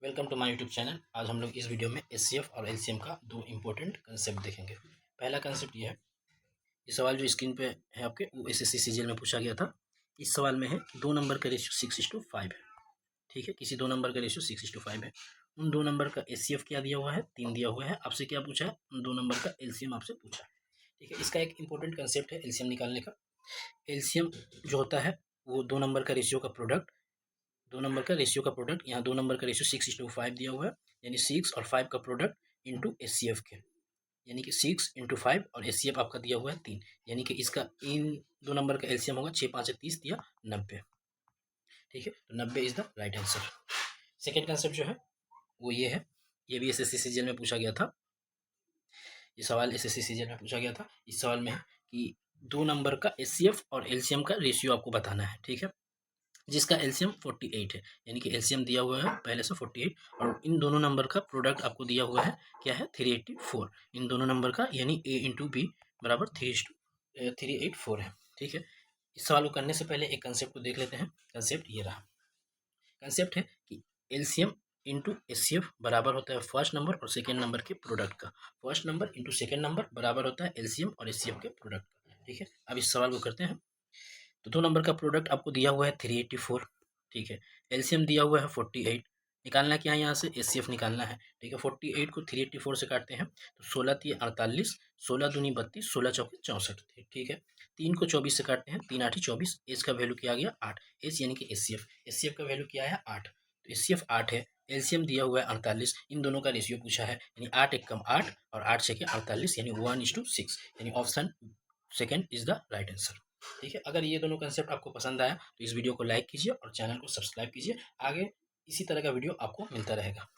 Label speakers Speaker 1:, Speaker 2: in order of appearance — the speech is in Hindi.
Speaker 1: Welcome to my YouTube channel. आज हम लोग इस वीडियो में एचसीएफ और एलसीएम का दो इम्पोर्टेंट कंसेप्ट देखेंगे। पहला कंसेप्ट ये है, ये सवाल जो स्क्रीन पे है आपके वो एसएससी सीजीएल में पूछा गया था। इस सवाल में है दो नंबर का रेशियो 6:5 है। ठीक है, किसी दो नंबर का रेशियो 6:5 है। उन दो नंबर का एचसीएफ क्या दिया हुआ है, 3 दिया हुआ है। आपसे क्या पूछा है, उन दो नंबर का एलसीएम आपसे पूछा है। ठीक है, इसका एक इंपॉर्टेंट कंसेप्ट है एलसीएम निकालने का। एलसीएम जो होता है वो दो नंबर का रेशियो का प्रोडक्ट, दो नंबर का रेशियो का प्रोडक्ट। यहाँ दो नंबर का रेशियो 6:5 दिया हुआ है, यानी 6 और 5 का प्रोडक्ट इंटू एचसीएफ के, यानी कि 6 इंटू 5 और एचसीएफ आपका दिया हुआ है 3, यानी कि इसका इन दो नंबर का एलसीएम होगा 6 5 30 या 90। ठीक है, तो 90 is the right answer. Second concept जो है वो ये है, ये भी एसएससी सीजीएल में पूछा गया था। ये सवाल एसएससी सीजीएल में पूछा गया था। इस सवाल में है कि दो नंबर का एचसीएफ और एलसीएम का रेशियो आपको बताना है। ठीक है, जिसका एलसीएम 48 है, यानी कि एलसीएम दिया हुआ है पहले से 48 और इन दोनों नंबर का प्रोडक्ट आपको दिया हुआ है क्या है, 384। इन दोनों नंबर का यानी ए इंटू बी बराबर 384 है। ठीक है, इस सवाल को करने से पहले एक कंसेप्ट को देख लेते हैं। कंसेप्ट ये रहा, कंसेप्ट है कि एलसीएम इंटू एचसीएफ बराबर होता है फर्स्ट नंबर और सेकेंड नंबर के प्रोडक्ट का। First number into second number बराबर होता है एलसीएम और एचसीएफ के प्रोडक्ट का। ठीक है, अब इस सवाल को करते हैं। तो दो नंबर का प्रोडक्ट आपको दिया हुआ है 384। ठीक है, एलसीएम दिया हुआ है 48। निकालना क्या है, यहाँ से एचसीएफ निकालना है। ठीक है, 48 को 384 से काटते हैं तो 16 3 48, 16 दूनी 32, 16 चौके 64। ठीक है, 3 को 24 से काटते हैं, 3 8 24। एच का वैल्यू क्या आ गया 8। एच यानी कि एचसीएफ, एचसीएफ का वैल्यू क्या है 8, तो एचसीएफ 8 है। एलसीएम दिया हुआ है 48। इन दोनों का रेशियो पूछा है, यानी 8 एक कम 8 और 8 छः 48, यानी 1:6, यानी option second is the right answer. ठीक है, अगर ये दोनों कंसेप्ट आपको पसंद आया तो इस वीडियो को लाइक कीजिए और चैनल को सब्सक्राइब कीजिए। आगे इसी तरह का वीडियो आपको मिलता रहेगा।